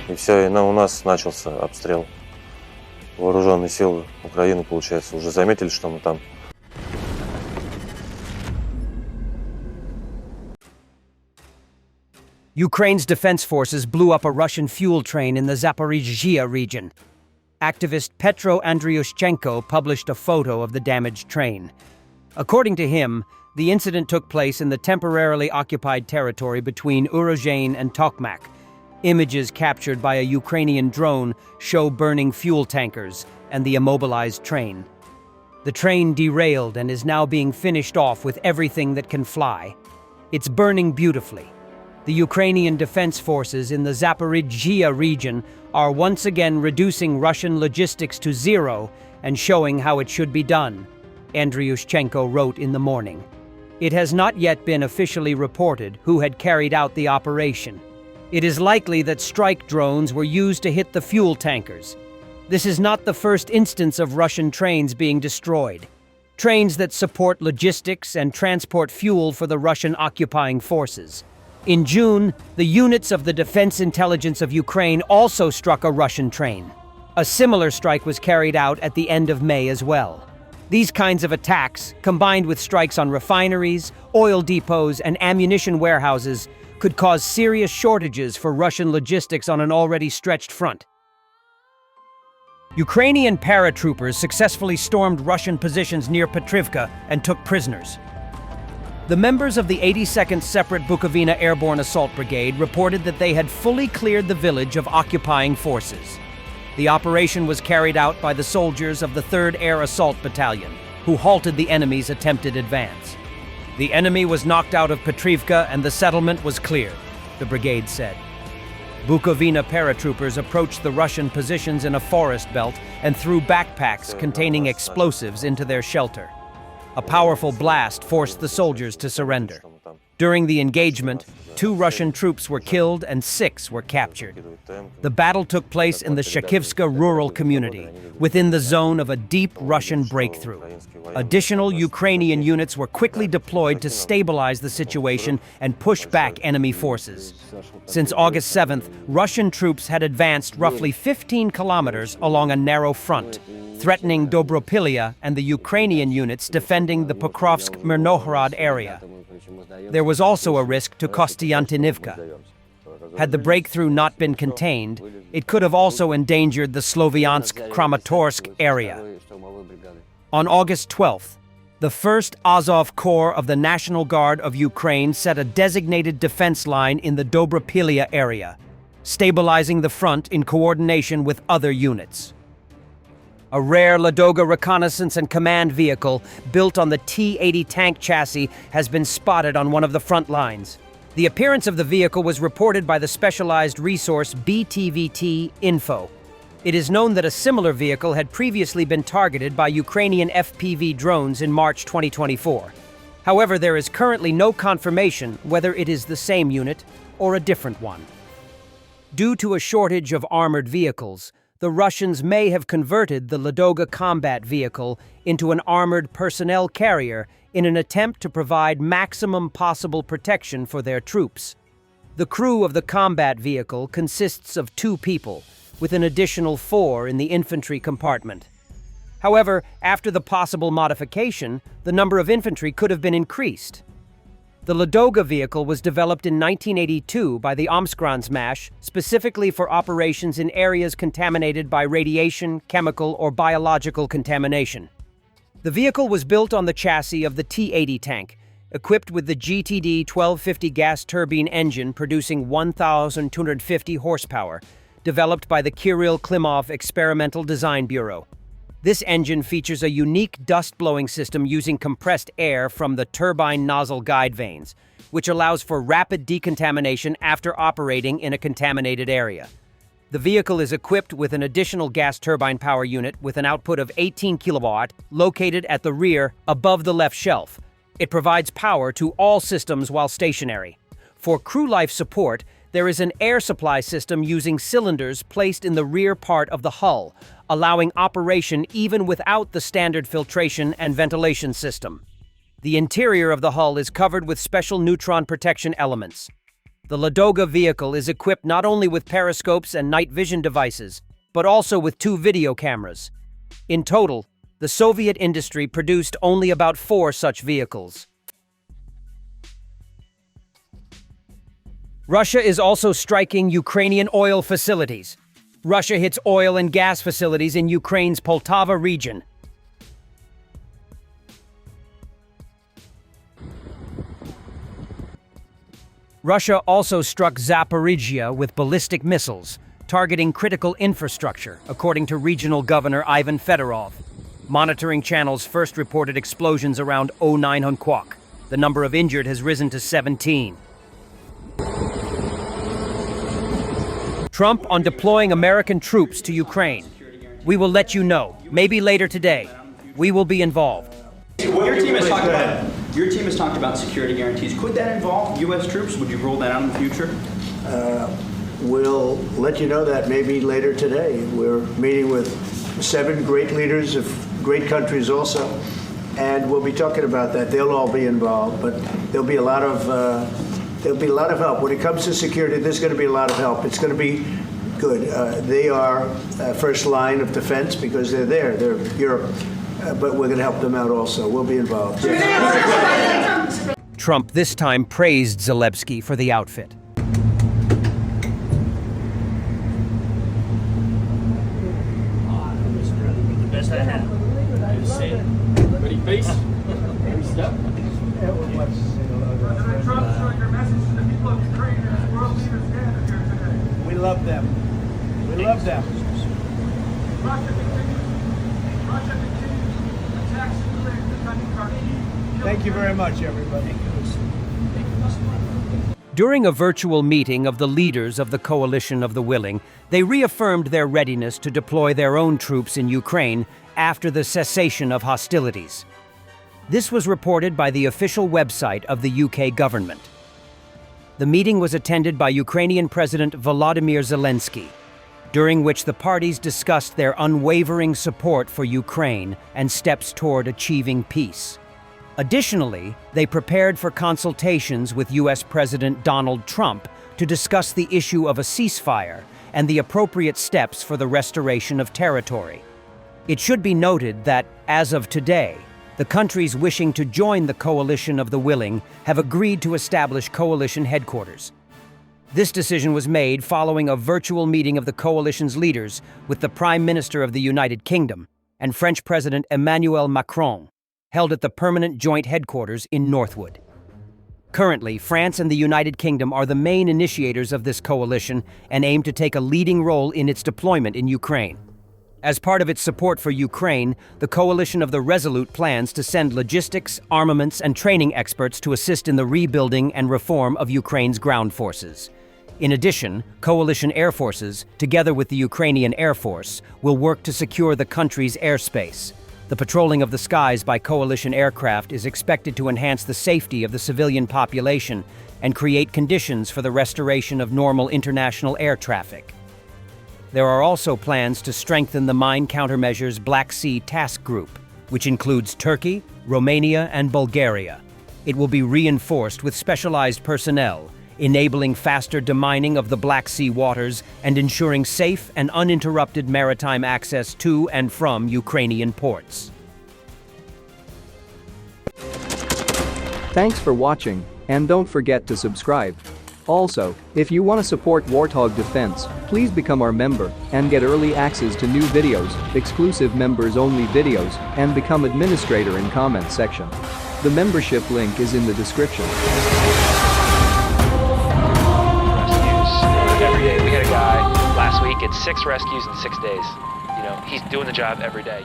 И все, и у нас начался обстрел. Вооруженные силы Украины, получается, уже заметили, что мы там. Ukraine's defense forces blew up a Russian fuel train in the Zaporizhzhia region. Activist Petro Andriushchenko published a photo of the damaged train. According to him, the incident took place in the temporarily occupied territory between Urozhain and Tokmak. Images captured by a Ukrainian drone show burning fuel tankers and the immobilized train. The train derailed and is now being finished off with everything that can fly. It's burning beautifully. The Ukrainian defense forces in the Zaporizhzhia region are once again reducing Russian logistics to zero and showing how it should be done, Andriushchenko wrote in the morning. It has not yet been officially reported who had carried out the operation. It is likely that strike drones were used to hit the fuel tankers. This is not the first instance of Russian trains being destroyed. Trains that support logistics and transport fuel for the Russian occupying forces. In June, the units of the Defense Intelligence of Ukraine also struck a Russian train. A similar strike was carried out at the end of May as well. These kinds of attacks, combined with strikes on refineries, oil depots, and ammunition warehouses, could cause serious shortages for Russian logistics on an already stretched front. Ukrainian paratroopers successfully stormed Russian positions near Petrivka and took prisoners. The members of the 82nd Separate Bukovina Airborne Assault Brigade reported that they had fully cleared the village of occupying forces. The operation was carried out by the soldiers of the 3rd Air Assault Battalion, who halted the enemy's attempted advance. The enemy was knocked out of Petrivka and the settlement was cleared, the brigade said. Bukovina paratroopers approached the Russian positions in a forest belt and threw backpacks containing explosives into their shelter. A powerful blast forced the soldiers to surrender. During the engagement, 2 Russian troops were killed and 6 were captured. The battle took place in the Shakivska rural community, within the zone of a deep Russian breakthrough. Additional Ukrainian units were quickly deployed to stabilize the situation and push back enemy forces. Since August 7th, Russian troops had advanced roughly 15 kilometers along a narrow front, threatening Dobropilya and the Ukrainian units defending the Pokrovsk-Mirnohorod area. There was also a risk to Kostiantynivka. Had the breakthrough not been contained, it could have also endangered the Sloviansk-Kramatorsk area. On August 12th, the 1st Azov Corps of the National Guard of Ukraine set a designated defense line in the Dobropilya area, stabilizing the front in coordination with other units. A rare Ladoga reconnaissance and command vehicle built on the T-80 tank chassis has been spotted on one of the front lines. The appearance of the vehicle was reported by the specialized resource BTVT Info. It is known that a similar vehicle had previously been targeted by Ukrainian FPV drones in March 2024. However, there is currently no confirmation whether it is the same unit or a different one. Due to a shortage of armored vehicles, the Russians may have converted the Ladoga combat vehicle into an armored personnel carrier in an attempt to provide maximum possible protection for their troops. The crew of the combat vehicle consists of 2 people, with an additional 4 in the infantry compartment. However, after the possible modification, the number of infantry could have been increased. The Ladoga vehicle was developed in 1982 by the Omskranzmash specifically for operations in areas contaminated by radiation, chemical, or biological contamination. The vehicle was built on the chassis of the T-80 tank, equipped with the GTD 1250 gas turbine engine producing 1,250 horsepower, developed by the Kirill Klimov Experimental Design Bureau. This engine features a unique dust-blowing system using compressed air from the turbine nozzle guide vanes, which allows for rapid decontamination after operating in a contaminated area. The vehicle is equipped with an additional gas turbine power unit with an output of 18 kilowatt located at the rear above the left shelf. It provides power to all systems while stationary. For crew life support, there is an air supply system using cylinders placed in the rear part of the hull, allowing operation even without the standard filtration and ventilation system. The interior of the hull is covered with special neutron protection elements. The Ladoga vehicle is equipped not only with periscopes and night vision devices, but also with 2 video cameras. In total, the Soviet industry produced only about 4 such vehicles. Russia is also striking Ukrainian oil facilities. Russia hits oil and gas facilities in Ukraine's Poltava region. Russia also struck Zaporizhia with ballistic missiles, targeting critical infrastructure, according to regional governor Ivan Fedorov. Monitoring channels first reported explosions around 09 Hunkwok. The number of injured has risen to 17. Trump on deploying American troops to Ukraine. We will let you know, maybe later today. We will be involved. Your team has talked about security guarantees. Could that involve U.S. troops? Would you rule that out in the future? We'll let you know that maybe later today. We're meeting with 7 great leaders of great countries also, and we'll be talking about that. They'll all be involved, but there'll be a lot of help. When it comes to security, there's going to be a lot of help. It's going to be good. They are first line of defense because they're there. They're Europe. But we're going to help them out also. We'll be involved. Trump this time praised Zelensky for the outfit. The best I had. Ready, face? Every step? President Trump, showing your message to the people of Ukraine as world leaders gather here today. We love them. We love them. Russia continues attacks in Ukraine, defending Kharkiv. Thank you very much, everybody. During a virtual meeting of the leaders of the Coalition of the Willing, they reaffirmed their readiness to deploy their own troops in Ukraine after the cessation of hostilities. This was reported by the official website of the UK government. The meeting was attended by Ukrainian President Volodymyr Zelensky, during which the parties discussed their unwavering support for Ukraine and steps toward achieving peace. Additionally, they prepared for consultations with U.S. President Donald Trump to discuss the issue of a ceasefire and the appropriate steps for the restoration of territory. It should be noted that, as of today, the countries wishing to join the Coalition of the Willing have agreed to establish coalition headquarters. This decision was made following a virtual meeting of the coalition's leaders with the Prime Minister of the United Kingdom and French President Emmanuel Macron, held at the permanent joint headquarters in Northwood. Currently, France and the United Kingdom are the main initiators of this coalition and aim to take a leading role in its deployment in Ukraine. As part of its support for Ukraine, the Coalition of the Resolute plans to send logistics, armaments, and training experts to assist in the rebuilding and reform of Ukraine's ground forces. In addition, coalition air forces, together with the Ukrainian Air Force, will work to secure the country's airspace. The patrolling of the skies by coalition aircraft is expected to enhance the safety of the civilian population and create conditions for the restoration of normal international air traffic. There are also plans to strengthen the Mine Countermeasures Black Sea Task Group, which includes Turkey, Romania, and Bulgaria. It will be reinforced with specialized personnel, enabling faster demining of the Black Sea waters and ensuring safe and uninterrupted maritime access to and from Ukrainian ports. Thanks for watching, and don't forget to subscribe. Also, if you want to support Warthog Defense, please become our member and get early access to new videos, exclusive members-only videos, and become administrator in comments section. The membership link is in the description. Every day. We had a guy last week, it's 6 rescues in 6 days. You know, he's doing the job every day.